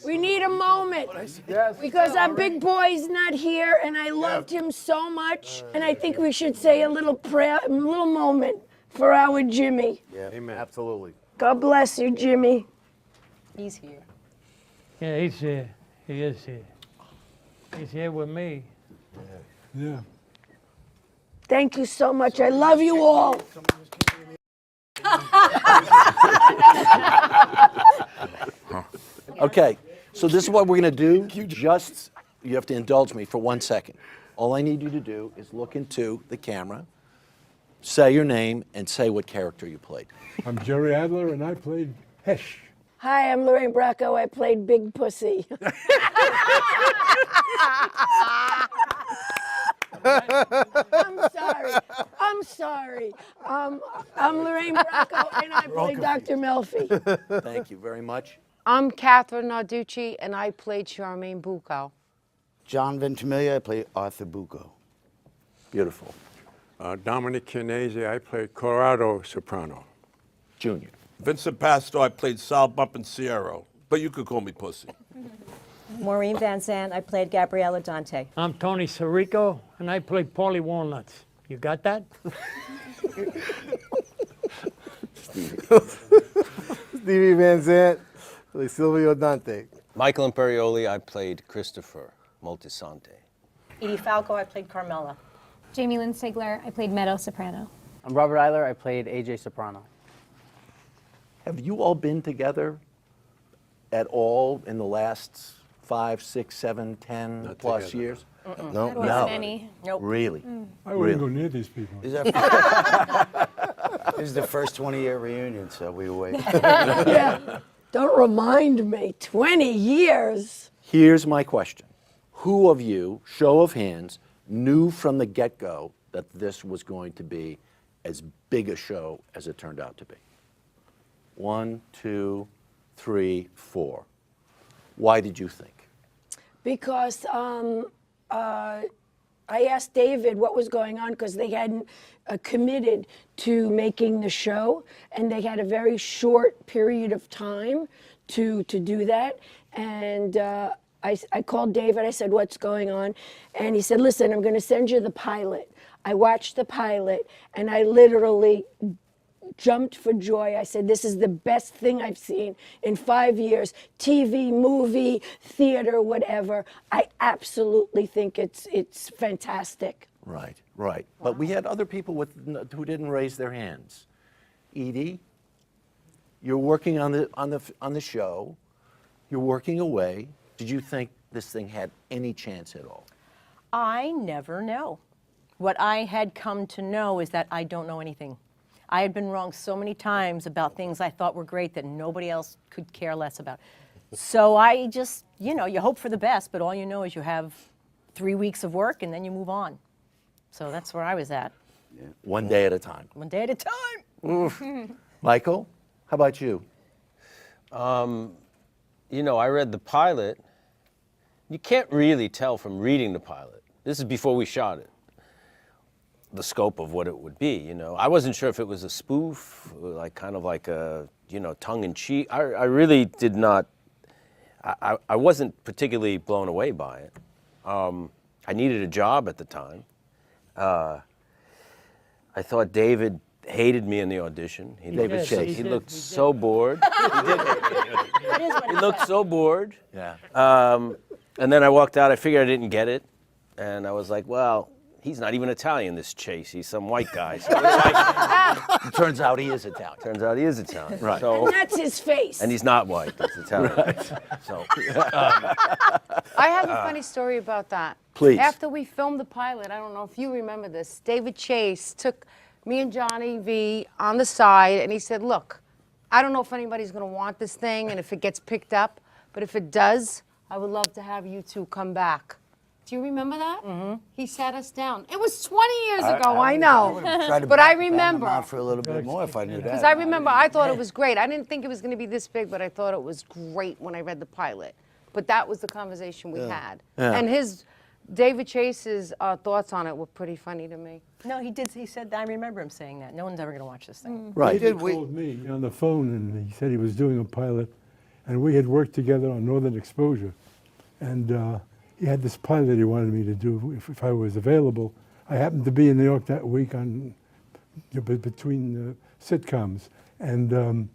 We need a moment. Yes. Because our big boy's not here, and I loved him so much. And I think we should say a little prayer, a little moment for our Jimmy. Yeah. Amen. Absolutely. God bless you, Jimmy. He's here. Yeah, he's here. He is here. He's here with me. Yeah. Thank you so much. I love you all. Okay, so this is what we're going to do. You have to indulge me for 1 second. All I need you to do is look into the camera, say your name, and say what character you played. I'm Jerry Adler, and I played Hesh. Hi, I'm Lorraine Bracco. I played Big Pussy. I'm sorry. I'm Lorraine Bracco, and I played Dr. Melfi. Thank you very much. I'm Catherine Narducci, and I played Charmaine Bucco. John Ventimiglia, I play Arthur Bucco. Beautiful. Dominic Chianese, I played Corrado Soprano. Junior. Vincent Pasto, I played Sal Bumpanciero, but you could call me Pussy. Maureen Van Zandt, I played Gabriella Dante. I'm Tony Sirico, and I play Paulie Walnuts. You got that? Stevie Van Zandt, play Silvio Dante. Michael Imperioli, I played Christopher Moltisanti. Edie Falco, I played Carmela. Jamie Lynn Sigler, I played Meadow Soprano. I'm Robert Eiler, I played AJ Soprano. Have you all been together at all in the last 5, 6, 7, 10 Not plus together. years? No. There wasn't any. Nope. Really? I wouldn't go near these people. This is the first 20-year reunion, so we wait. Yeah. Don't remind me. 20 years. Here's my question. Who of you, show of hands, knew from the get-go that this was going to be as big a show as it turned out to be? 1, 2, 3, 4. Why did you think? Because I asked David what was going on because they hadn't committed to making the show, and they had a very short period of time to do that. And I called David. I said, "What's going on?" And he said, "Listen, I'm going to send you the pilot." I watched the pilot, and I literally jumped for joy. I said, "This is the best thing I've seen in 5 years. TV, movie, theater, whatever. I absolutely think it's fantastic." Right, right. Wow. But we had other people who didn't raise their hands. Edie, you're working on the show. You're working away. Did you think this thing had any chance at all? I never know. What I had come to know is that I don't know anything. I had been wrong so many times about things I thought were great that nobody else could care less about. So I just, you hope for the best, but all you know is you have 3 weeks of work and then you move on. So that's where I was at. Yeah. One day at a time. One day at a time. Michael, how about you? I read the pilot. You can't really tell from reading the pilot. This is before we shot it. The scope of what it would be, I wasn't sure if it was a spoof, kind of like a, tongue-in-cheek. I really did not, I wasn't particularly blown away by it. I needed a job at the time. I thought David hated me in the audition. He looked so bored. He looked so bored. Yeah. And then I walked out, I figured I didn't get it. And I was like, well, he's not even Italian, this Chase. He's some white guy. So it turns out he is Italian. Right. So, and that's his face. And he's not white. That's Italian. Right. So. I have a funny story about that. Please. After we filmed the pilot, I don't know if you remember this, David Chase took me and Johnny V on the side, and he said, "Look, I don't know if anybody's going to want this thing and if it gets picked up, but if it does, I would love to have you two come back." Do you remember that? Mm-hmm. He sat us down. It was 20 years ago, I know. But I remember. Out for a little bit more if I knew that. Because I remember, I thought it was great. I didn't think it was going to be this big, but I thought it was great when I read the pilot. But that was the conversation we had. Yeah. And David Chase's thoughts on it were pretty funny to me. No, he did. He said, I remember him saying that. No one's ever going to watch this thing. Right. He called me on the phone, and he said he was doing a pilot, and we had worked together on Northern Exposure. And he had this pilot he wanted me to do if I was available. I happened to be in New York that week on between sitcoms, and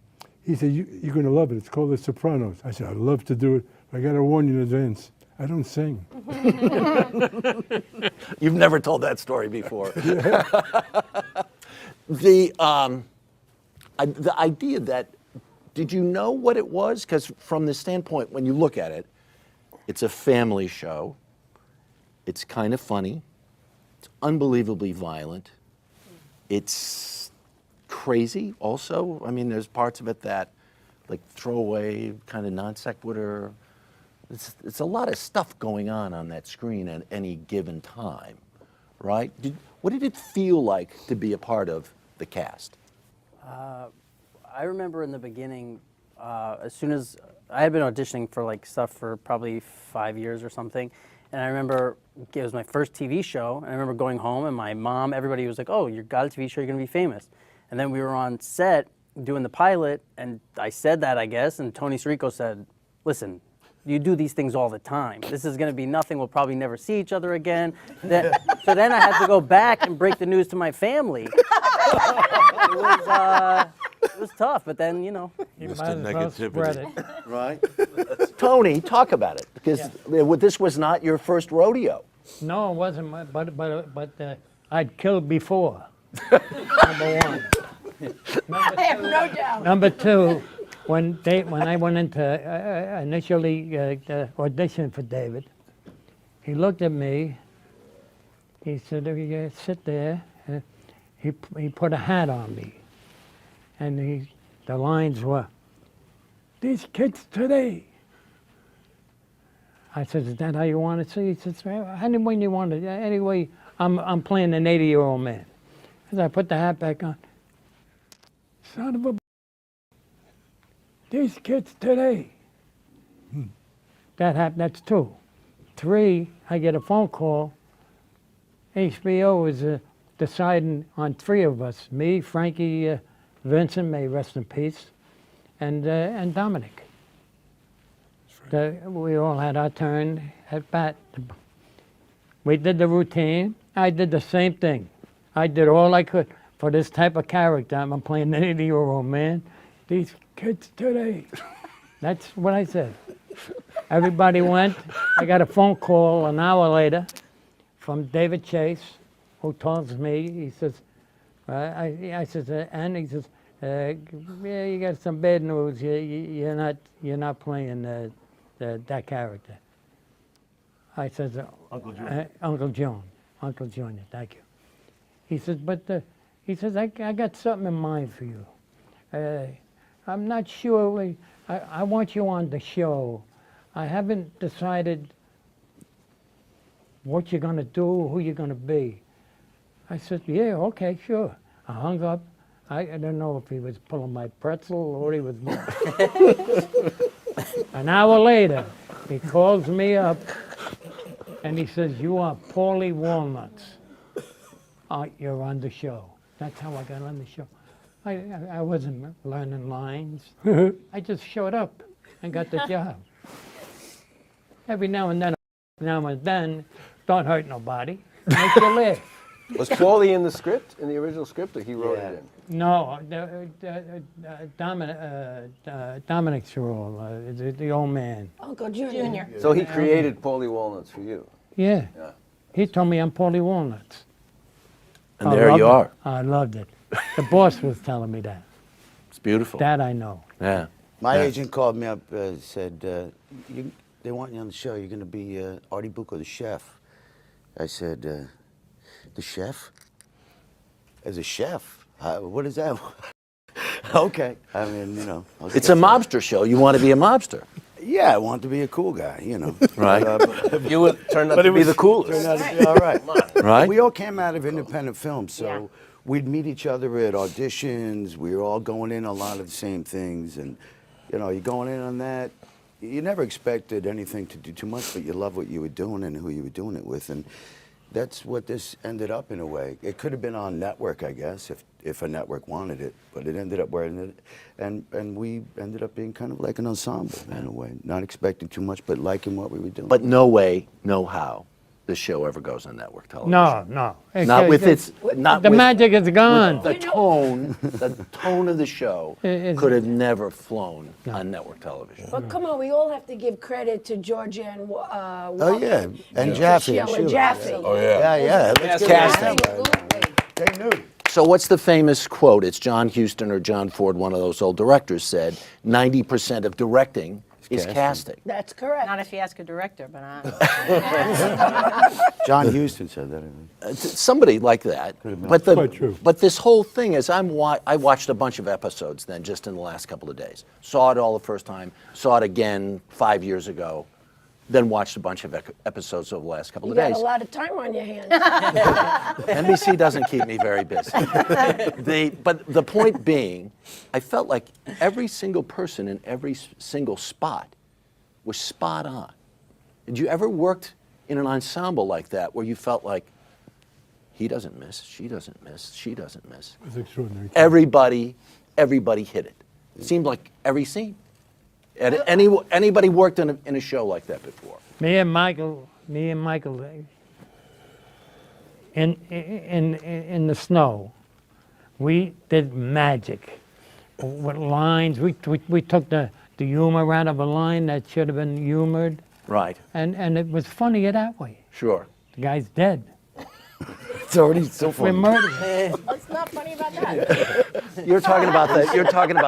he said, "You're going to love it. It's called The Sopranos." I said, "I'd love to do it. I got to warn you in advance. I don't sing." You've never told that story before. The idea that, did you know what it was? Because from the standpoint, when you look at it, it's a family show. It's kind of funny. It's unbelievably violent. It's crazy also. I mean, there's parts of it that, like, throwaway, kind of non sequitur. It's a lot of stuff going on that screen at any given time, right? What did it feel like to be a part of the cast? I remember in the beginning, as soon as I had been auditioning for like stuff for probably 5 years or something, and I remember it was my first TV show, and I remember going home and my mom, everybody was like, "Oh, you got a TV show, you're gonna be famous." And then we were on set doing the pilot, and I said that, I guess, and Tony Sirico said, "Listen, you do these things all the time. This is going to be nothing. We'll probably never see each other again." So then I had to go back and break the news to my family. It was tough, but then, you know. You Mr. might as well spread it. Right? Tony, talk about it, because this was not your first rodeo. No, it wasn't, but I'd killed before. Number one. I have no doubt. Number two, when I went into initially audition for David, he looked at me. He said, "You sit there." He put a hat on me, and the lines were, "These kids today." I said, "Is that how you want to see?" He says, "Any way you want it. Anyway, I'm playing an 80-year-old man." As I put the hat back on, "Son of a, these kids today." That happened. That's two. Three, I get a phone call. HBO is deciding on three of us: me, Frankie, Vincent, may he rest in peace, and Dominic. We all had our turn at bat. We did the routine. I did the same thing. I did all I could for this type of character. I'm playing an 80-year-old man. These kids today. That's what I said. Everybody went. I got a phone call an hour later from David Chase, who tells me, he says, I says, and he says, "Yeah, you got some bad news. You're not playing that character." I says, "Uncle John." Uncle Junior, thank you. He says, "But he says, I got something in mind for you. I'm not sure. I want you on the show. I haven't decided what you're going to do, who you're going to be." I said, "Yeah, okay, sure." I hung up. I don't know if he was pulling my pretzel or what he was doing. An hour later, he calls me up and he says, "You are Paulie Walnuts. You're on the show." That's how I got on the show. I wasn't learning lines. I just showed up and got the job. Every now and then, don't hurt nobody. Make you laugh. Was Paulie in the script, in the original script, or he wrote it in? No, Dominic's role, the old man. Uncle Junior. So he created Paulie Walnuts for you. Yeah. He told me I'm Paulie Walnuts. And there you are. I loved it. The boss was telling me that. It's beautiful. That I know. Yeah. My agent called me up, said, they want you on the show. You're going to be Artie Bucco, the chef. I said, "The chef? As a chef? What is that?" Okay. I mean, you know. It's a mobster show. You want to be a mobster. Yeah, I want to be a cool guy, you know. Right. You would turn out to be the coolest. Turned out to be all right. Right? We all came out of independent films, so we'd meet each other at auditions. We were all going in a lot of the same things, and you know, you're going in on that. You never expected anything to do too much, but you love what you were doing and who you were doing it with, and that's what this ended up in a way. It could have been on network, I guess, if if a network wanted it, but it ended up where it ended, and we ended up being kind of like an ensemble in a way, not expecting too much, but liking what we were doing. But no way, no how, this show ever goes on network television. No. Not with its, not the with, magic is gone. the tone of the show could have never flown on network television. But come on, we all have to give credit to Georgia and Oh yeah, and Jaffe. Sheila Jaffe. Oh, yeah. Yeah. Let's give Casting. They knew. So what's the famous quote? It's John Huston or John Ford, one of those old directors, said, 90% of directing is casting. That's correct. Not if you ask a director, but John Huston said that. Somebody like that. But Quite true. But this whole thing is, I watched a bunch of episodes then just in the last couple of days. Saw it all the first time. Saw it again 5 years ago. Then watched a bunch of episodes over the last couple You of got days. a lot of time on your hands. NBC doesn't keep me very busy. But the point being, I felt like every single person in every single spot was spot on. Did you ever worked in an ensemble like that where you felt like he doesn't miss, she doesn't miss, she doesn't miss? It was extraordinary. Everybody hit it. It seemed like every scene. Anybody worked in a show like that before? Me and Michael, in the snow, we did magic with lines. We took the humor out of a line that should have been humored, Right. and it was funnier that way. Sure. The guy's dead. It's already so We funny. murdered him. What's not funny about that? You're talking about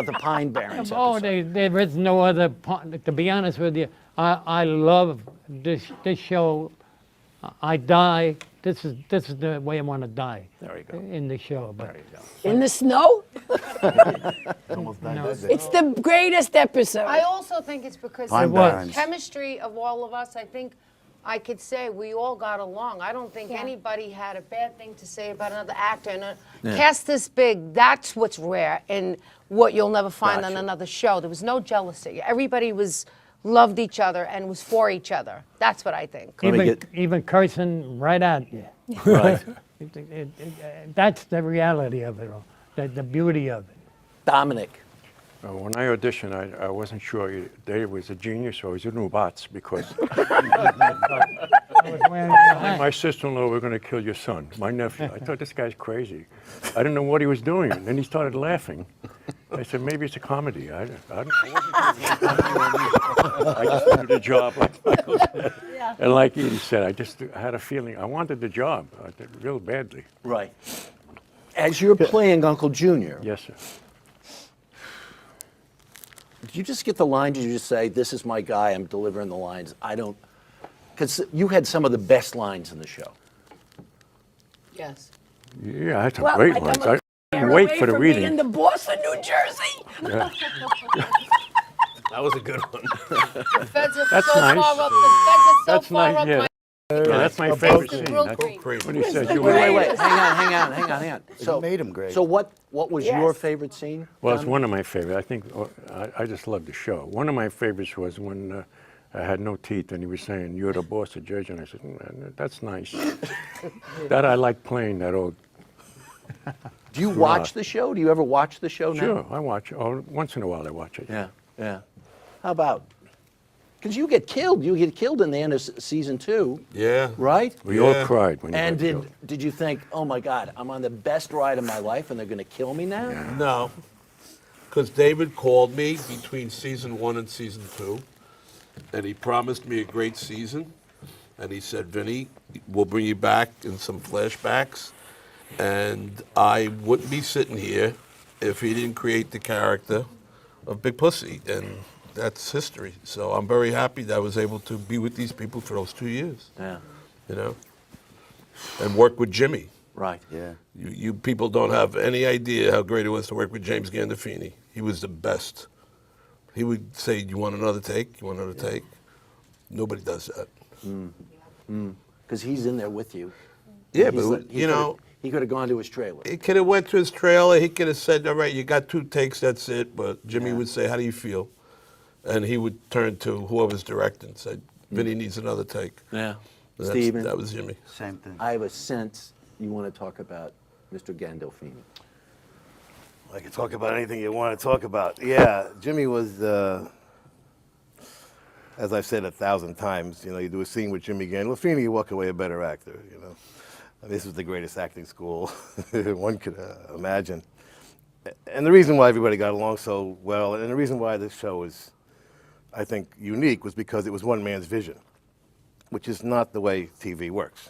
the Pine Barrens Oh, episode. there is no other. To be honest with you, I love this show. I die. This is the way I want to die. There you go. In the show, but There you go. In the snow? Almost died No. that day. It's the greatest episode. I also think it's because Pine the Barrens. chemistry of all of us, I think I could say we all got along. I don't think anybody had a bad thing to say about another actor. And cast this big, that's what's rare and what you'll never find on Gotcha. another show. There was no jealousy. Everybody loved each other and was for each other. That's what I think. Let me even cursing right at you. Right. That's the reality of it all. The beauty of it. Dominic. When I auditioned, I wasn't sure Dave was a genius or he's a Nubats because I was wearing your hat. my sister-in-law were going to kill your son, my nephew. I thought this guy's crazy. I didn't know what he was doing. And then he started laughing. I said, maybe it's a comedy. I just wanted the job. And like he said, I had a feeling. I wanted the job. I did real badly. Right. As you're playing Uncle Junior, Yes, sir. did you just get the line? Did you just say, "This is my guy. I'm delivering the lines"? I don't, because you had some of the best lines in the show. Yes. Yeah, I had some Well, great like ones. I'm a I didn't wait away for the from reading. being the boss of New Jersey. That was a good one. The feds are That's so nice. far up. The feds are so That's far nice, up. yeah. My Yeah, that's my favorite the scene. grill That's cream. when he says, "You Wait, wait." hang on. So made him great. So what was your Yes. favorite scene? Well, it's Dominic? one of my favorite. I think I just love the show. One of my favorites was when I had no teeth and he was saying, "You're the boss of Judge," and I said, "That's nice." That I like playing that old. Do you watch the show? Do you ever watch the show now? Sure, I watch. Oh, once in a while I watch it. Yeah. How about? Because you get killed. You get killed in the end of season 2, Yeah. right? We all cried when And you got killed. did you think, oh my God, I'm on the best ride of my life and they're going to kill me now? No, because David called me between season 1 and season 2, and he promised me a great season. And he said, "Vinny, we'll bring you back in some flashbacks." And I wouldn't be sitting here if he didn't create the character of Big Pussy, and that's history. So I'm very happy that I was able to be with these people for those 2 years, Yeah. you know, and work with Jimmy. Right. Yeah. You people don't have any idea how great it was to work with James Gandolfini. He was the best. He would say, "You want another take? You want another take?" Nobody does that. Because he's in there with you. Yeah, He's but like- you know, he could have gone to his trailer. he could have went to his trailer. He could have said, "All right, you got 2 takes. That's it." But Jimmy would say, "How do you feel?" And he would turn to whoever's directing and say, "Vinny needs another take." Yeah. And Steven, that was Jimmy. Same thing. I have a sense you want to talk about Mr. Gandolfini. I can talk about anything you want to talk about. Yeah, Jimmy was, as I've said 1,000 times, you do a scene with Jimmy Gandolfini, you walk away a better actor. This was the greatest acting school one could imagine. And the reason why everybody got along so well, and the reason why this show was, I think, unique was because it was one man's vision, which is not the way TV works.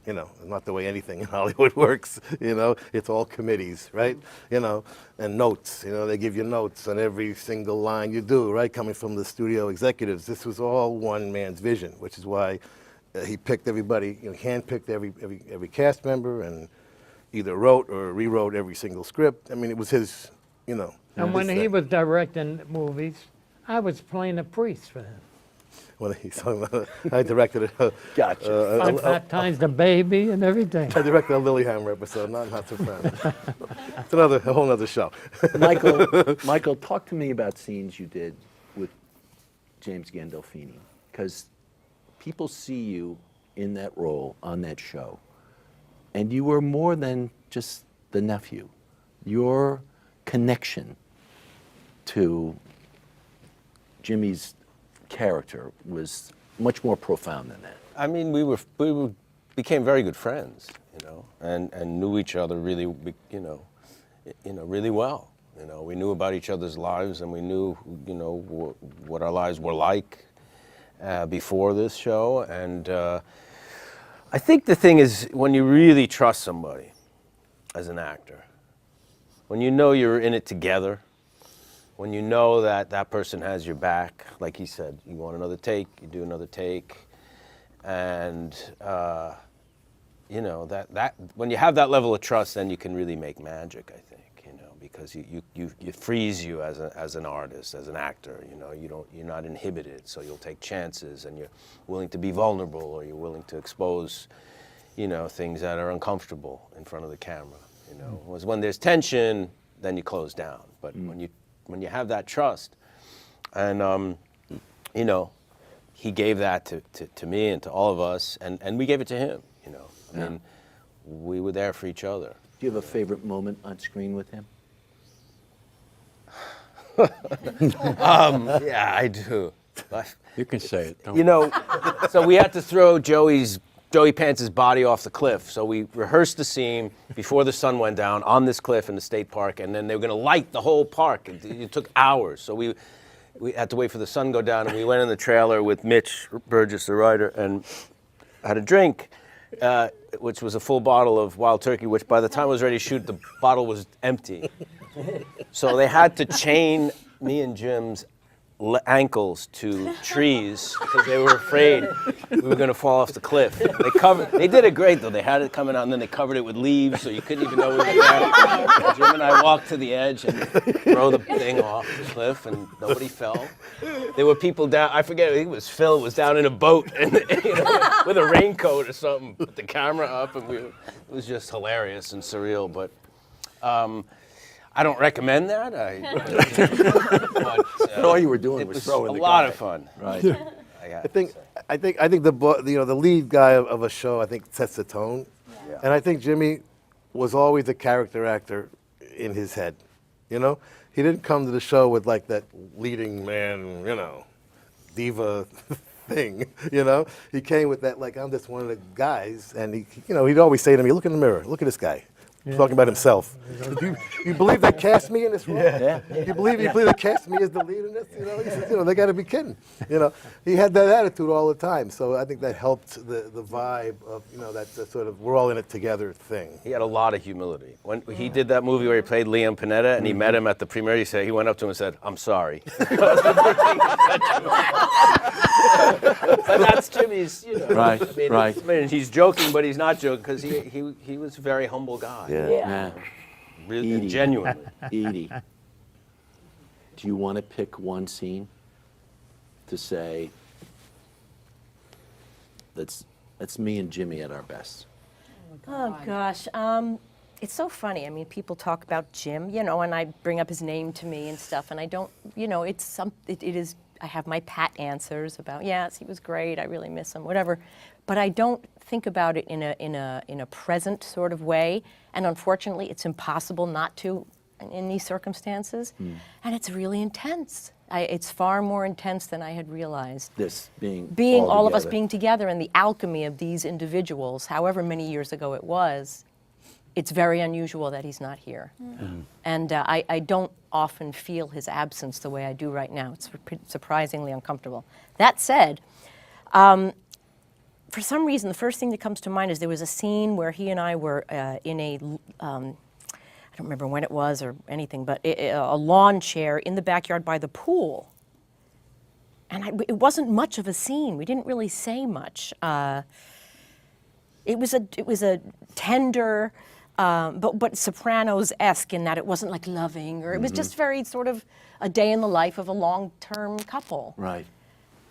Not the way anything in Hollywood works. It's all committees, right? And notes. They give you notes on every single line you do, right? Coming from the studio executives. This was all one man's vision, which is why he picked everybody, handpicked every cast member, and either wrote or rewrote every single script. I mean, it was his, And when he was directing movies, I was playing a priest for him. When I directed Gotcha. Five Fat Times the Baby and everything. I directed a Lilyhammer episode, not Sopranos. It's a whole other show. Michael, talk to me about scenes you did with James Gandolfini, because people see you in that role on that show, and you were more than just the nephew. Your connection to Jimmy's character was much more profound than that. I mean, we became very good friends, and knew each other really, really well. We knew about each other's lives, and we knew, what our lives were like before this show. And I think the thing is, when you really trust somebody as an actor, when you know you're in it together, when you know that that person has your back, like he said, you want another take, you do another take, and that when you have that level of trust, then you can really make magic, I think, because it frees you as an artist, as an actor. You're not inhibited, so you'll take chances, and you're willing to be vulnerable, or you're willing to expose, things that are uncomfortable in front of the camera. Whereas when there's tension, then you close down. But when you have that trust, and he gave that to me and to all of us, and we gave it to him. I mean, we were there for each other. Do you have a favorite moment on screen with him? Yeah, I do. You can say it. Don't So we had to throw Joey Pants' body off the cliff. So we rehearsed the scene before the sun went down on this cliff in the state park, and then they were going to light the whole park. It took hours. So we had to wait for the sun to go down, and we went in the trailer with Mitch Burgess, the writer, and had a drink, which was a full bottle of Wild Turkey, which by the time I was ready to shoot, the bottle was empty. So they had to chain me and Jim's ankles to trees because they were afraid we were going to fall off the cliff. They did it great though. They had it coming out, and then they covered it with leaves, so you couldn't even know we were there. Jim and I walked to the edge and throw the thing off the cliff, and nobody fell. There were people down. I forget. I think it was Phil. Was down in a boat and with a raincoat or something. Put the camera up, and it was just hilarious and surreal. But I don't recommend that. But all you were doing was throwing the guy. A lot of fun. Right. I think the lead guy of a show, I think, sets the tone. Yeah. And I think Jimmy was always a character actor in his head. He didn't come to the show with like that leading man, diva thing. He came with that like, I'm just one of the guys, and he'd always say to me, look in the mirror, look at this guy. Yeah. Talking about himself. You believe they cast me in this role? Yeah. You believe they cast me as the lead in this? He says, they got to be kidding. He had that attitude all the time. So I think that helped the vibe of that sort of we're all in it together thing. He had a lot of humility. When he did that movie where he played Liam Panetta, and he met him at the premiere, he went up to him and said, "I'm sorry." But that's Jimmy's, Right, right. I mean, he's joking, but he's not joking because he was a very humble guy. Yeah. Really, Edie. genuinely. Edie, do you want to pick one scene to say, that's me and Jimmy at our best? Oh gosh, it's so funny. I mean, people talk about Jim, and I bring up his name to me and stuff, and I don't, it is. I have my pat answers about yes, he was great. I really miss him, whatever, but I don't think about it in a present sort of way. And unfortunately, it's impossible not to in these circumstances, and it's really intense. It's far more intense than I had realized. This being All of us together. being together and the alchemy of these individuals, however many years ago it was, it's very unusual that he's not here. And I don't often feel his absence the way I do right now. It's surprisingly uncomfortable. That said, for some reason, the first thing that comes to mind is there was a scene where he and I were in a, I don't remember when it was or anything, but a lawn chair in the backyard by the pool. And it wasn't much of a scene. We didn't really say much. It was a tender, but Sopranos-esque in that it wasn't like loving, or it was just very sort of a day in the life of a long-term couple. Right.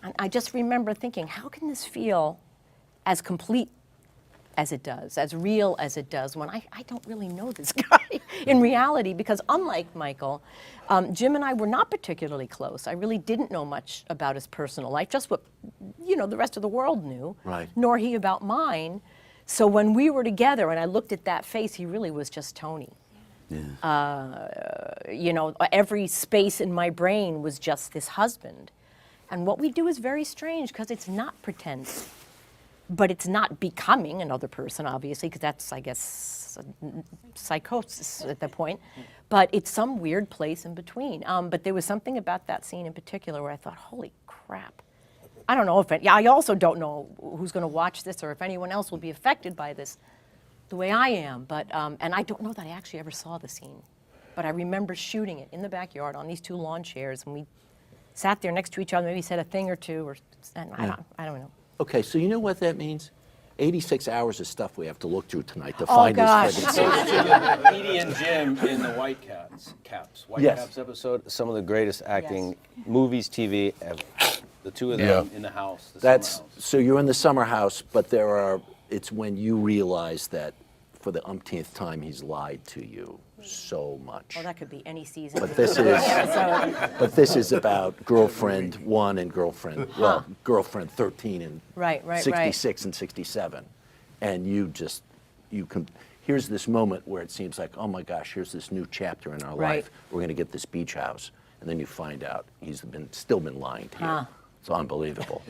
And I just remember thinking, how can this feel as complete as it does, as real as it does, when I don't really know this guy in reality? Because unlike Michael, Jim and I were not particularly close. I really didn't know much about his personal life, just what, the rest of the world knew, Right. nor he about mine. So when we were together and I looked at that face, he really was just Tony. Every space in my brain was just this husband. And what we do is very strange because it's not pretend. But it's not becoming another person, obviously, because that's, I guess, psychosis at that point. But it's some weird place in between. But there was something about that scene in particular where I thought, holy crap. I don't know if I also don't know who's going to watch this or if anyone else will be affected by this the way I am. But and I don't know that I actually ever saw the scene. But I remember shooting it in the backyard on these two lawn chairs, and we sat there next to each other, maybe said a thing or two, and I don't know. Okay, so you know what that means? 86 hours of stuff we have to look through tonight to Oh, find gosh. this friggin' scene. Edie and Jim in the White Yes. Caps episode, some of the greatest acting movies, TV ever. The two of them in the house. That's so you're in the summer house, but it's when you realize that for the umpteenth time he's lied to you so much. Oh, that could be any season. But this is about girlfriend 1 and girlfriend 13 and Right. 66 and 67. And here's this moment where it seems like, oh my gosh, here's this new chapter in our life. We're going to get this beach house. And then you find out he's still been lying to you. It's unbelievable.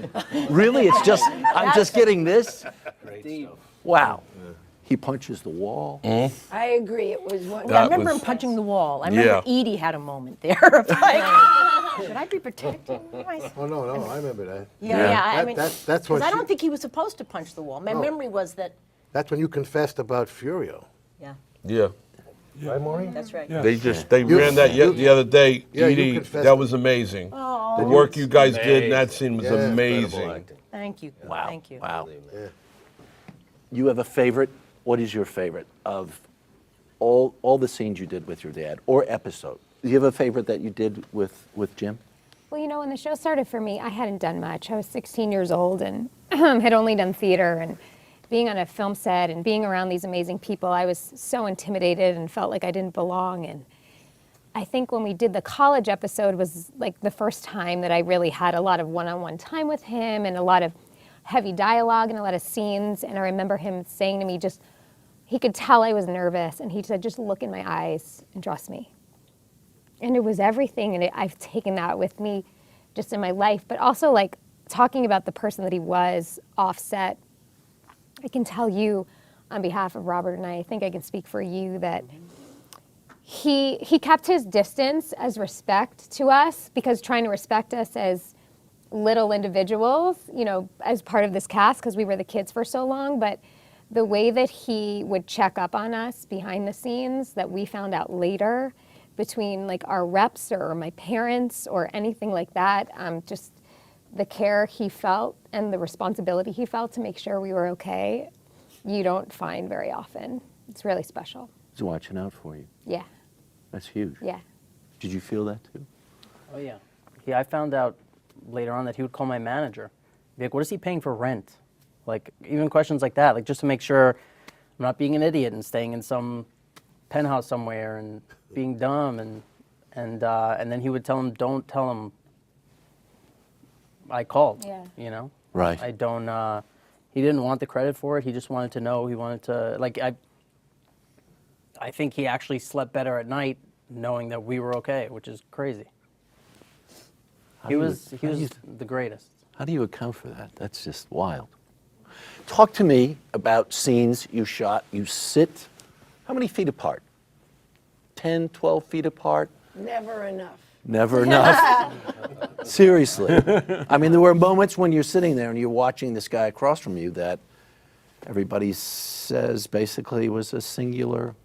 Really? I'm just getting this? Wow. He punches the wall. I agree. It was one. I remember him punching the wall. I remember Edie had a moment there of like, should I be protecting myself? Oh, no, I remember that. I mean, That's because when I don't think he was supposed to punch the wall. My memory was that. That's when you confessed about Furio. Yeah. Right, Maureen? That's right. Yeah. They ran that the other day. Yeah, you Edie, confessed that it. was amazing. The work you guys did in that scene was Yeah. amazing. Thank you. Wow. Thank you. Wow. Yeah. You have a favorite? What is your favorite of all the scenes you did with your dad or episode? Do you have a favorite that you did with Jim? Well, when the show started for me, I hadn't done much. I was 16 years old and had only done theater, and being on a film set and being around these amazing people, I was so intimidated and felt like I didn't belong. And I think when we did the college episode was like the first time that I really had a lot of one-on-one time with him and a lot of heavy dialogue and a lot of scenes. And I remember him saying to me, he could tell I was nervous, and he said, just look in my eyes and trust me. And it was everything, and I've taken that with me just in my life, but also like talking about the person that he was offset. I can tell you on behalf of Robert, and I think I can speak for you, that he kept his distance as respect to us, because trying to respect us as little individuals, as part of this cast, because we were the kids for so long, but the way that he would check up on us behind the scenes that we found out later between like our reps or my parents or anything like that, just the care he felt and the responsibility he felt to make sure we were okay, you don't find very often. It's really special. He's watching out for you. Yeah. That's huge. Yeah. Did you feel that too? Oh, yeah. I found out later on that he would call my manager. Be like, what is he paying for rent? Like, even questions like that, like just to make sure I'm not being an idiot and staying in some penthouse somewhere and being dumb. And then he would tell him, don't tell him I called, Yeah. Right. I don't, he didn't want the credit for it. He just wanted to know. He wanted to, like, I think he actually slept better at night knowing that we were okay, which is crazy. How He do you- was how do you- the greatest. How do you account for that? That's just wild. Talk to me about scenes you shot. You sit, how many feet apart? 10, 12 feet apart? Never enough. Never enough. Seriously. I mean, there were moments when you're sitting there and you're watching this guy across from you that everybody says basically was a singular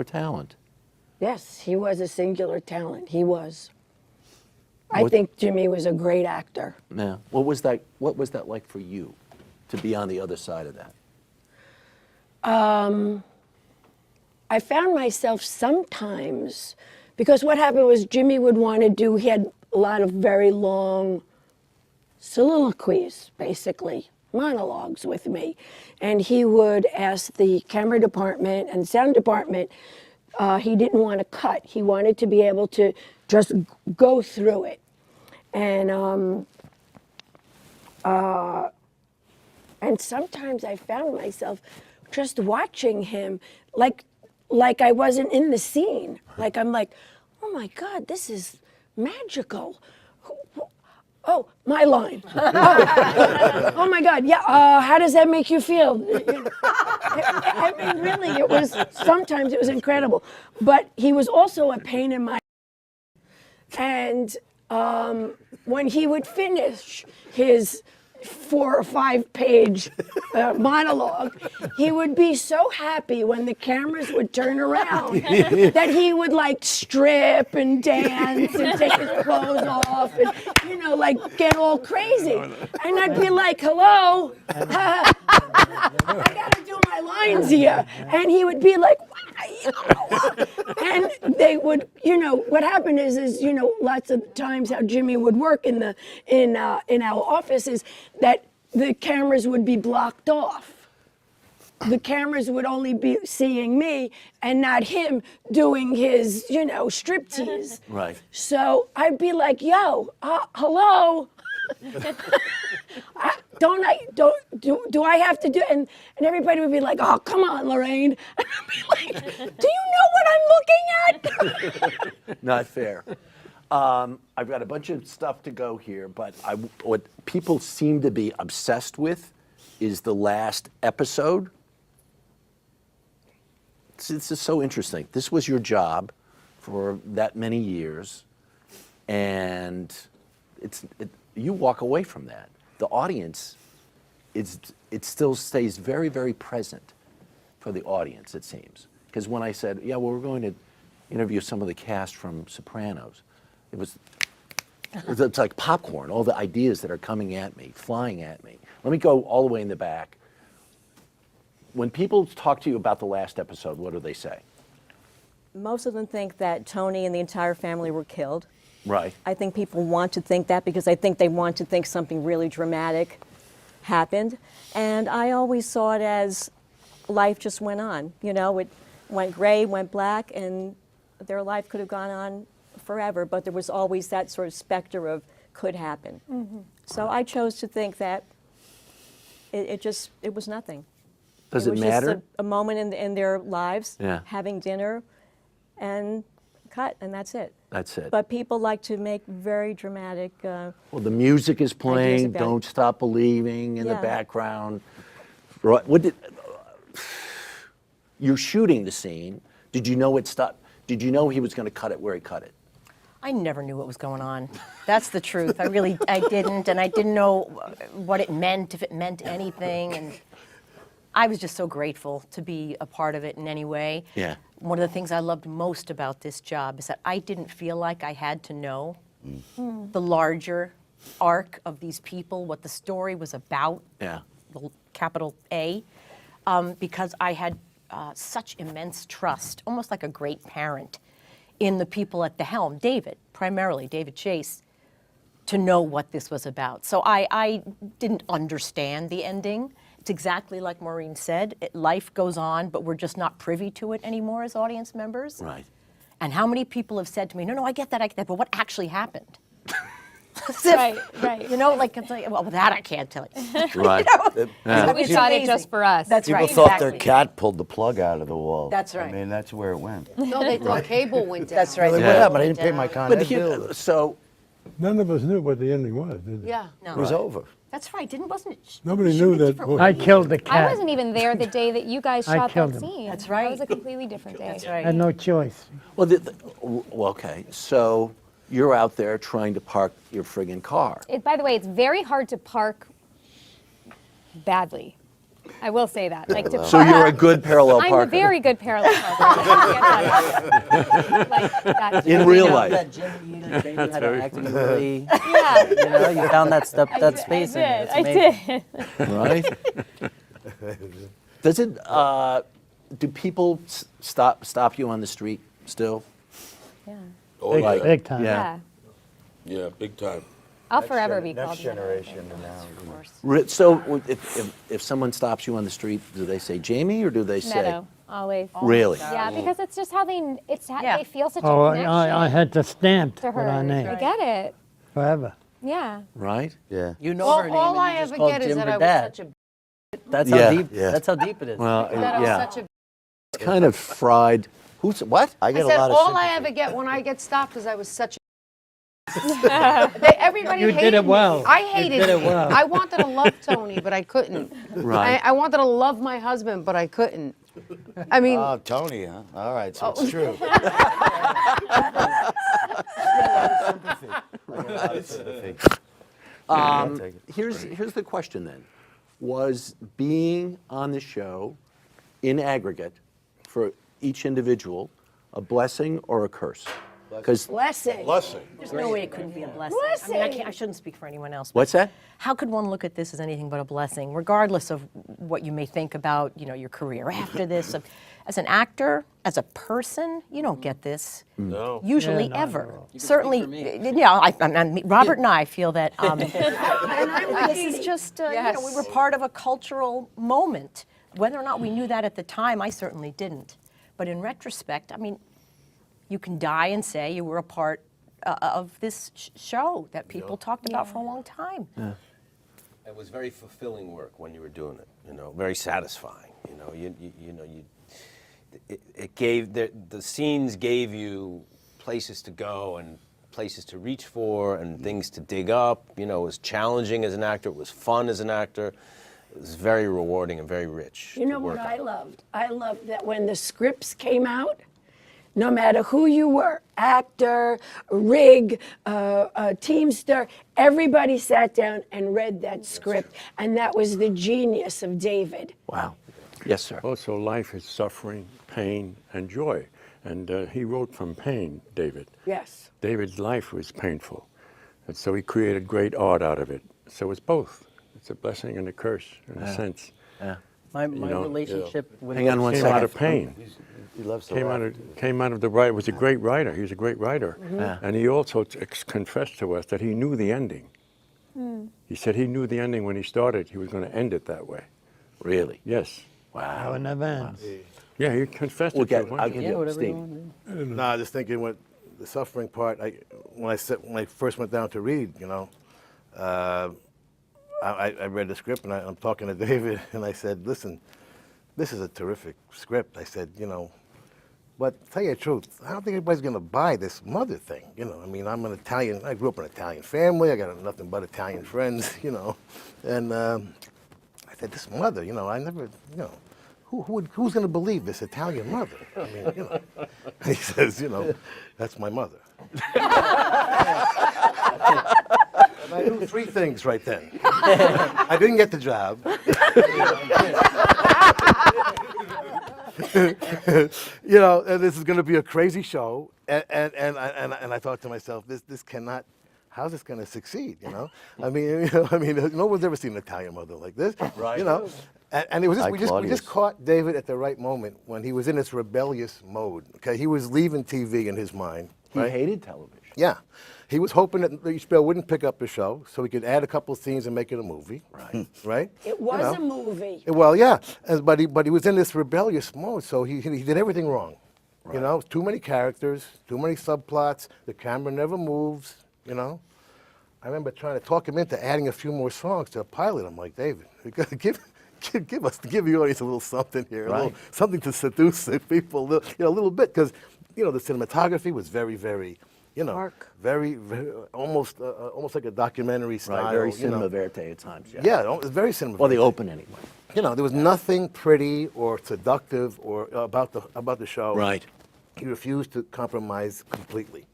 talent. Yes, he was a singular talent. He was. I What- think Jimmy was a great actor. Yeah. What was that like for you to be on the other side of that? I found myself sometimes, because what happened was Jimmy would want to do, he had a lot of very long soliloquies, basically, monologues with me. And he would ask the camera department and sound department, he didn't want to cut. He wanted to be able to just go through it. And sometimes I found myself just watching him like I wasn't in the scene. Like I'm like, oh my God, this is magical. Oh, my line. Oh my God, yeah. How does that make you feel? I mean, really, sometimes it was incredible. But he was also a pain in my. And when he would finish his 4 or 5 page monologue, he would be so happy when the cameras would turn around that he would like strip and dance and take his clothes off and, like get all crazy. And I'd be like, hello, I gotta do my lines here. And he would be like, and they would, what happened is, lots of times how Jimmy would work in our office is that the cameras would be blocked off. The cameras would only be seeing me and not him doing his, striptease. Right. So I'd be like, yo, hello. Do I have to do? And everybody would be like, oh, come on, Lorraine. And I'd be like, do you know what I'm looking at? Not fair. I've got a bunch of stuff to go here, but what people seem to be obsessed with is the last episode. This is so interesting. This was your job for that many years, and you walk away from that. The audience, it still stays very, very present for the audience, it seems. Because when I said, yeah, well, we're going to interview some of the cast from Sopranos, it's like popcorn, all the ideas that are coming at me, flying at me. Let me go all the way in the back. When people talk to you about the last episode, what do they say? Most of them think that Tony and the entire family were killed. Right. I think people want to think that because I think they want to think something really dramatic happened. And I always saw it as life just went on. It went gray, went black, and their life could have gone on forever, but there was always that sort of specter of could happen. Mm-hmm. So I chose to think that it was nothing. Does it was matter? just a moment in their lives, Yeah. having dinner and cut, and that's it. That's it. But people like to make very dramatic. Well, the music is playing, about it. Don't Stop Believing in the Yeah. background. Right, you're shooting the scene. Did you know it stopped? Did you know he was going to cut it where he cut it? I never knew what was going on. That's the truth. I didn't, and I didn't know what it meant, if it meant anything, and I was just so grateful to be a part of it in any way. Yeah. One of the things I loved most about this job is that I didn't feel like I had to know the larger arc of these people, what the story was about, Yeah. the capital A, because I had such immense trust, almost like a great parent, in the people at the helm, primarily David Chase, to know what this was about. So I didn't understand the ending. It's exactly like Maureen said. Life goes on, but we're just not privy to it anymore as audience members. Right. And how many people have said to me, no, I get that, but what actually happened? Right, right. You know, like, it's like, well, that I can't tell you. Right. Yeah. We It's shot it amazing. just for us. That's People right. thought their exactly. cat pulled the plug out of the wall. That's right. I mean, that's where it went. No, they thought cable went down. That's right. Like, Yeah. what happened? I didn't pay my Con But Ed bill. so, None of us knew what the ending was, did we? Yeah. No. It was over. That's right. Wasn't it? Nobody shoot knew a that. different way? I killed the I cat. wasn't even there the day that you guys I shot killed that him. scene. That's That right. was a completely different day. That's I right. had no choice. well, well, okay. So you're out there trying to park your friggin' car. By the way, it's very hard to park badly. I will say that. Like to So park, you're a good parallel I'm parker. a very good parallel parker. Like that. In real You know, life. that Jimmy had an acting ability. Yeah, You know, you found that stuff, that space in it. It's I amazing. did. Right? Does it? Do people stop you on the street still? Yeah. Oh, Big, yeah. big time. Yeah. Yeah, big time. I'll forever be called. Next generation now. So if someone stops you on the street, do they say Jamie or do they say Meadow, always. really? Yeah, because it's just how they. Yeah. They feel such Oh, a connection I had to stamp to with her. our name I get it. forever. Yeah. Right? Yeah. You know her name All and I you just ever called get is Jim that her I was dad. such a. That's Yeah, how deep. yeah. That's how deep it is. Well, That I was yeah. such a. It's kind of fried. Who's what? I I get said a lot of all I sympathy. ever get when I get stopped is I was such a. Everybody You hated did it me. well. I You hated did it me. well. I wanted to love Tony, but I couldn't. Right. I wanted to love my husband, but I couldn't. I mean, Oh, Tony, huh? All right, so it's true. Here's the question then. Was being on the show in aggregate for each individual a blessing or a curse? Because Blessing. Blessing. There's no way it couldn't be a blessing. I mean, I shouldn't speak for anyone else. But what's that? how could one look at this as anything but a blessing, regardless of what you may think about, your career after this? As an actor, as a person, you don't get this. No. Usually, Yeah, not at ever. all. Certainly, for me. Robert and I feel that this is just, we were part of a cultural moment. Whether or not we knew that at the time, I certainly didn't. But in retrospect, I mean, you can die and say you were a part of this show that people talked about for a long time. It was very fulfilling work when you were doing it. Very satisfying. It gave the scenes gave you places to go and places to reach for and things to dig up. It was challenging as an actor. It was fun as an actor. It was very rewarding and very rich. You know to what work I on. loved? I loved that when the scripts came out, no matter who you were, actor, rig, teamster, everybody sat down and read that script. And that was the genius of David. Wow. Yes, sir. Also, life is suffering, pain, and joy. And he wrote from pain, David. Yes. David's life was painful. And so he created great art out of it. So it's both. It's a blessing and a curse, in a sense. Yeah. My know, relationship with Hang on one Came second. out of pain. He loves to Came laugh. out of the writer. Was a great writer. He was a great writer. Yeah. And he also confessed to us that he knew the ending. He said he knew the ending when he started. He was going to end it that way. Really? Yes. How it never ends. Yeah, he confessed We'll it to get, us. I'll give Yeah, you whatever you Steve. want. No, I was just thinking what the suffering part. When I first went down to read, I read the script and I'm talking to David and I said, listen, this is a terrific script. I said, but to tell you the truth, I don't think anybody's going to buy this mother thing. I mean, I'm an Italian. I grew up in an Italian family. I got nothing but Italian friends. And I said, this mother, I never, who's going to believe this Italian mother? I mean, He says, that's my mother. And I knew three things right then. I didn't get the job. And this is going to be a crazy show. And I thought to myself, this cannot. How's this going to succeed? I mean, no one's ever seen an Italian mother like this. Right. And it was just, we Claudius. just caught David at the right moment when he was in this rebellious mode. Okay, he was leaving TV in his mind. He right? hated television. Yeah. He was hoping that HBO wouldn't pick up the show so he could add a couple of scenes and make it a movie. Right. Right? It was a movie. Well, yeah. But he was in this rebellious mode, so he did everything wrong. Too many characters, too many subplots, the camera never moves, I remember trying to talk him into adding a few more songs to a pilot. I'm like, David, we gotta give the audience a little something here, a little something to seduce the people, a little bit, because the cinematography was very, very, Dark. very, almost like a documentary style. Right, very cinema verite at times. Yeah. Yeah, it was very cinema. Well, the verite. open anyway. There was nothing pretty or seductive or about the show. Right. He refused to compromise completely.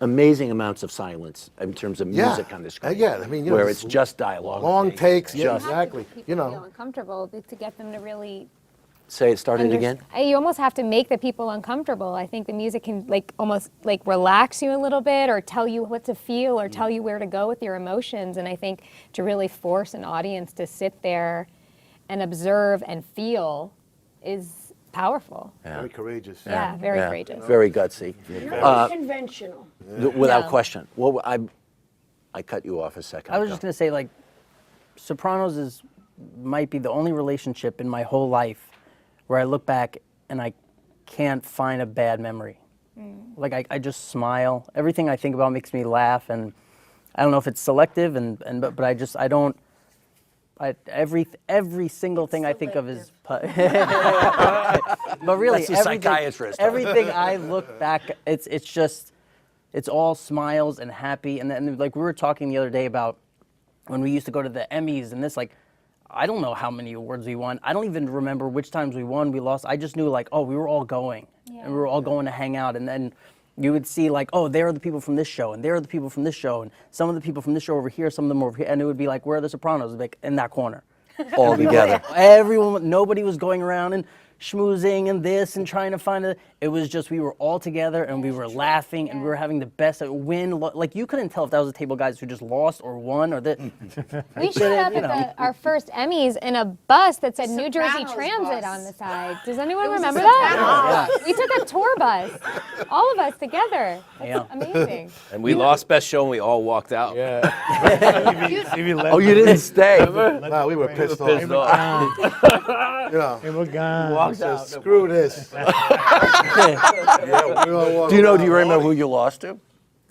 Amazing amounts of silence in terms of Yeah. music on the screen. Yeah, I mean, where this it's just dialogue. long takes. Yeah, Just- exactly. People feel uncomfortable to get them to really. Say it. Start it again. You almost have to make the people uncomfortable. I think the music can almost relax you a little bit, or tell you what to feel, or tell you where to go with your emotions. And I think to really force an audience to sit there and observe and feel is powerful. Very courageous. Yeah, very courageous. Very gutsy. Very unconventional. Without Yeah. question. I cut you off a second. I was ago. just going to say, Sopranos might be the only relationship in my whole life where I look back and I can't find a bad memory. I just smile. Everything I think about makes me laugh, and I don't know if it's selective, but I don't. Every single thing I think of is. But really, That's the psychiatrist. everything I look back, it's all smiles and happy. And then we were talking the other day about when we used to go to the Emmys and this, I don't know how many awards we won. I don't even remember which times we won, we lost. I just knew we were all going, and we were all going to hang out. And then you would see there are the people from this show, and there are the people from this show, and some of the people from this show over here, some of them over here, and it would be where are the Sopranos? In that corner. all together. Nobody was going around and schmoozing and this and trying to find it was just we were all together and we were laughing and we were having the best you couldn't tell if that was a table of guys who just lost or won or that. We showed up at our first Emmys in a bus that said New Jersey Sopranos Transit bus. on the side. Does anyone It was a remember that? Sopranos We took a tour bus, all of us together. That's Yeah. amazing. And we lost best show and we all walked out. Oh, you didn't stay. No, we were pissed off. Pissed off. They were gone. So screw this. Do you remember who you lost to?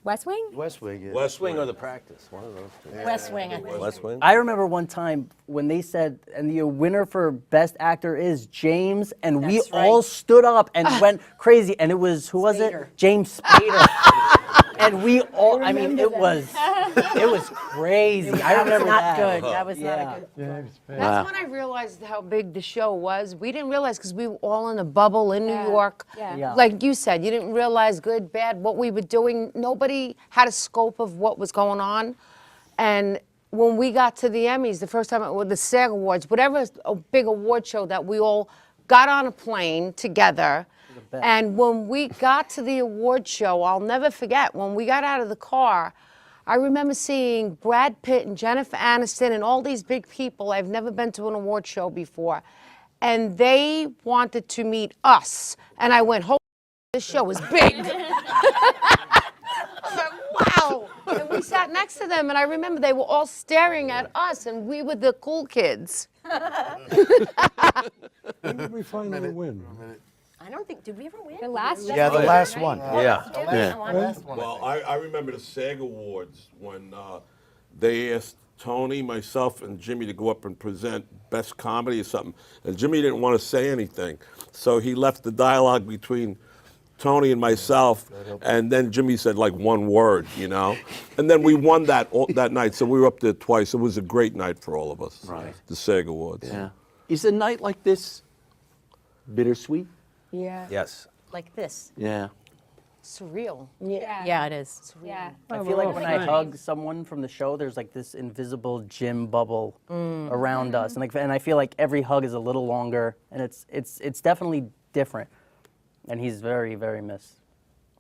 West Wing? West Wing. Yeah. West Swing or the practice, one of those two. West Wing, I think. West Wing. I remember one time when they said, and the winner for Best Actor is James, and we That's right. all stood up and went crazy, and it was, who was Spader. it? James Spader. And we all, it was crazy. I That was remember not that. good. That was not a good. Yeah, it's bad. That's when I realized how big the show was. We didn't realize because we were all in a bubble in New York. Yeah. Like you said, you didn't realize good, bad, what we were doing. Nobody had a scope of what was going on. And when we got to the Emmys, the first time, or the SAG Awards, whatever a big award show that we all got on a plane together. And when we got to the award show, I'll never forget, when we got out of the car, I remember seeing Brad Pitt and Jennifer Aniston and all these big people. I've never been to an award show before. And they wanted to meet us. And I went, holy, this show is big. I was like, wow. And we sat next to them, and I remember they were all staring at us, and we were the cool kids. When did we finally win? I don't think, did we ever win? The last Yeah, the last one. Yeah. Well, I remember the SAG Awards when they asked Tony, myself, and Jimmy to go up and present Best Comedy or something. And Jimmy didn't want to say anything. So he left the dialogue between Tony and myself, and then Jimmy said one word, And then we won that night, so we were up there twice. It was a great night for all of us. Right. The SAG Awards. Yeah. Is a night like this bittersweet? Yeah. Yes. Like this. Yeah. Surreal. Yeah, it is. Yeah. I feel like when I hug someone from the show, there's this invisible gym bubble around us, and I feel like every hug is a little longer, and it's definitely different. And he's very, very missed.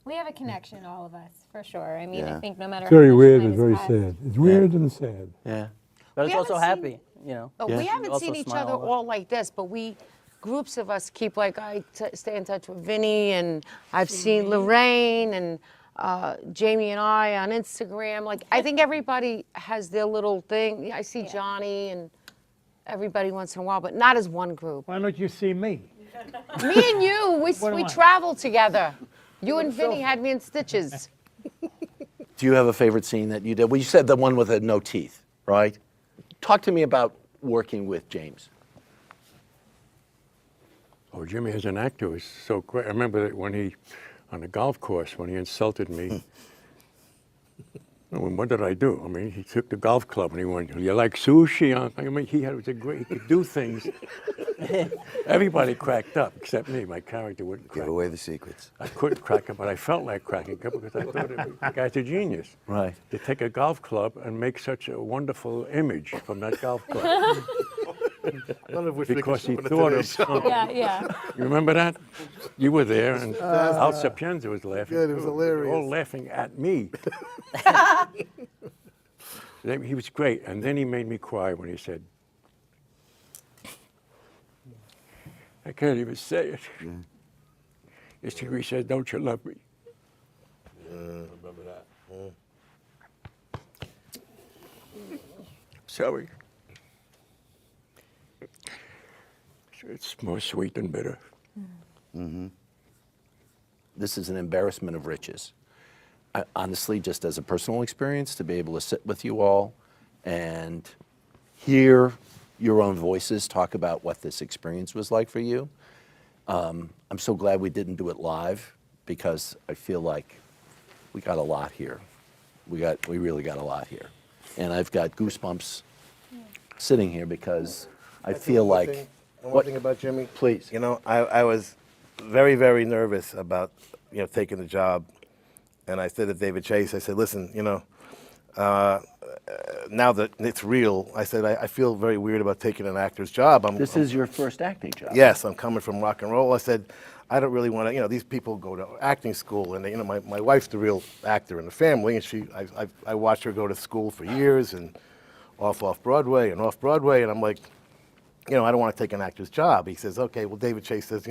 We have a connection, all of us, for sure. I mean, I think no matter It's very how much weird time and has very passed- sad. It's weird and sad. Yeah. But We it's also haven't happy, But Yeah. we haven't Also seen each smile other a lot. all like this, but groups of us keep, I stay in touch with Vinny, and I've seen Lorraine and Jamie and I on Instagram. I think everybody has their little thing. I see Johnny and everybody once in a while, but not as one group. Why don't you see me? Me and you, What we am I? traveled together. You and Vinny had me in stitches. Do you have a favorite scene that you did? Well, you said the one with the no teeth, right? Talk to me about working with James. Oh, Jimmy as an actor was so great. I remember that when he, on the golf course, when he insulted me. I mean, what did I do? I mean, he took the golf club and he went, "You like sushi?" I mean, was a great, he could do things. Everybody cracked up except me. My character wouldn't crack. Give away the secrets. I couldn't crack up, but I felt like cracking up because I thought the guy's a genius. Right. To take a golf club and make such a wonderful image from that golf club. None of which we can Because show he in a thought Today of Show. something. Yeah. You remember that? You were there, and Al Sapienza was laughing. Yeah, it was too. They were all hilarious. laughing at me. He was great, and then he made me cry when he said, I can't even say it. He said, "Don't you love me?" Remember that? Sorry. It's more sweet than bitter. This is an embarrassment of riches. Honestly, just as a personal experience, to be able to sit with you all and hear your own voices talk about what this experience was like for you. I'm so glad we didn't do it live because I feel like we got a lot here. We really got a lot here. And I've got goosebumps sitting here because I feel like... One thing about Jimmy? Please. You know, I was very, very nervous about, taking the job. And I said to David Chase, I said, listen, now that it's real, I said, I feel very weird about taking an actor's job. This is your first acting job. Yes, I'm coming from rock and roll. I said, I don't really want to, these people go to acting school, and my wife's the real actor in the family, and I watched her go to school for years, and off Broadway, and I'm like, I don't want to take an actor's job. He says, okay, well, David Chase says,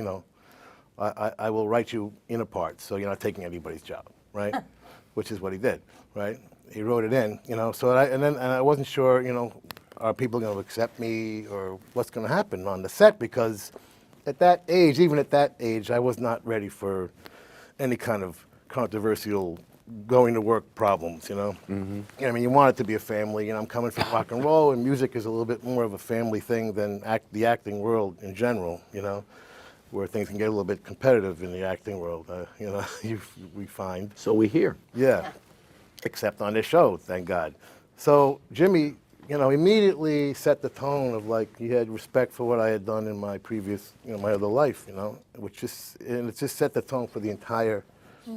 I will write you in a part, so you're not taking anybody's job, right? Which is what he did, right? He wrote it in, so I wasn't sure, are people going to accept me or what's going to happen on the set, because at that age, even at that age, I was not ready for any kind of controversial going to work problems, Mm-hmm. I mean, you want it to be a family, I'm coming from rock and roll, and music is a little bit more of a family thing than the acting world in general, where things can get a little bit competitive in the acting world, we find. So we hear. Yeah, except on this show, thank God. So Jimmy, immediately set the tone of he had respect for what I had done in my previous, my other life, and it just set the tone for the entire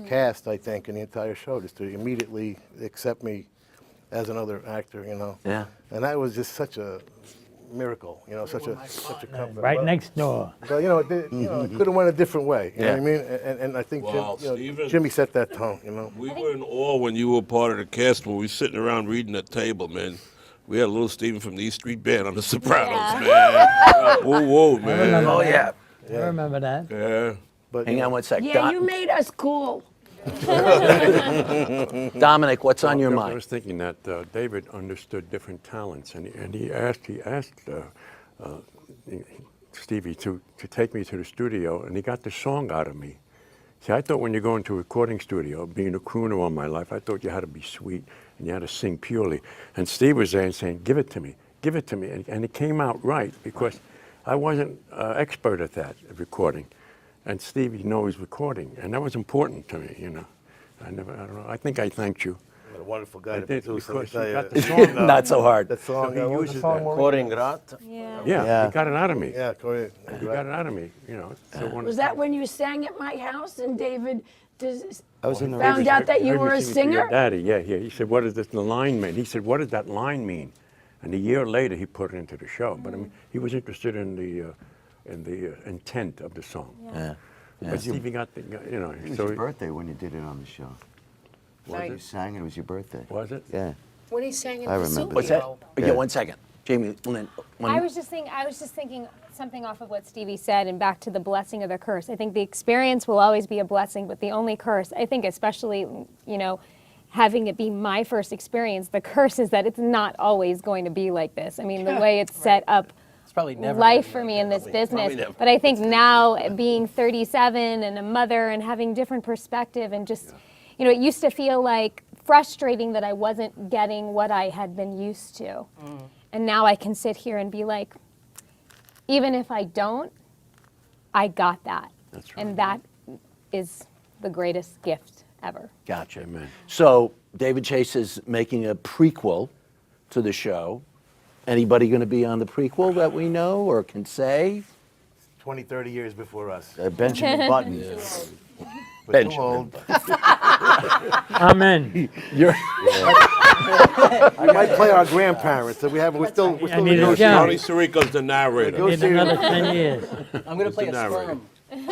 cast, I think, and the entire show, just to immediately accept me as another actor, Yeah. And that was just such a miracle, such a comfort. Right next door. But it could have went a different way. You know what I mean? And I think Well, Stephen- Jimmy set that tone. We were in awe when you were part of the cast when we were sitting around reading at table, man. We had a little Stephen from the East Street Band on the Sopranos, man. Whoa, whoa, man. Oh, yeah. I remember that. Yeah. But Hang on one sec. Yeah, you made us cool. Dominic, what's on your I mind? was thinking that David understood different talents, and he asked Stevie to take me to the studio, and he got the song out of me. See, I thought when you go into a recording studio, being a crooner all my life, I thought you had to be sweet and you had to sing purely. And Steve was there and saying, give it to me, and it came out right because I wasn't expert at that, at recording. And Stevie knows recording, and that was important to me, I don't know, I think I thanked you. What a wonderful guy I to did, produce. because let me you tell got you. the song. Not so hard. That song, he what was the uses song, that. Maureen? Coringrata. Yeah, he got it out of me. Yeah, correct. He got it out of me, So when Was that when you sang at my house and David I was in the found out that you heard me were a singing to your singer? Daddy, yeah. He said, "What does the line mean?" He said, "What does that line mean?" And a year later, he put it into the show. But I mean, he was interested in the intent of the song. Yeah. But Stevie got the, It was so your birthday when you did it on the show. Right. You sang it was your birthday. was it? Yeah. When he sang in I the remember What's that? studio. Yeah, 1 second. Jamie, Lynn, I was just thinking something off of what Stevie said, and back to the blessing or the curse. I think the experience will always be a blessing, but the only curse, I think, especially having it be my first experience, the curse is that it's not always going to be like this. I mean, the way it's set up. It's probably never Life gonna for be me like in that. this business, but I think now being 37 and a mother and having different perspective and just, it used to feel like frustrating that I wasn't getting what I had been used to. And now I can sit here and be like, even if I don't, I got that. That's right. And that is the greatest gift ever. Gotcha. Amen. So David Chase is making a prequel to the show. Anybody going to be on the prequel that we know or can say? 20, 30 years before us. Benjamin Button. We're too old. Amen. You're I might play our grandparents. So we're still I need a negotiating. job. Tony Sirico's the narrator. Go Need see another it. 10 years. I'm going to play a narrator. sperm.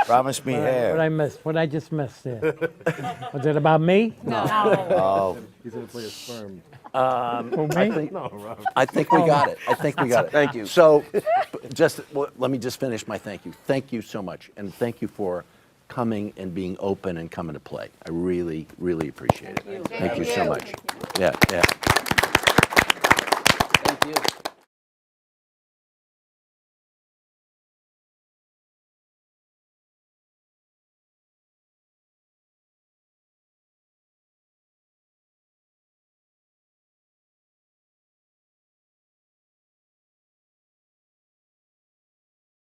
Promise me hair. What I missed? What I just missed there? Was it about me? Oh, He's going to play a sperm. Who, me? I think we got it. I think we got it. Thank you. So, let me just finish my thank you. Thank you so much, and thank you for coming and being open and coming to play. I really, really appreciate it. Thank you so much. Yeah, yeah.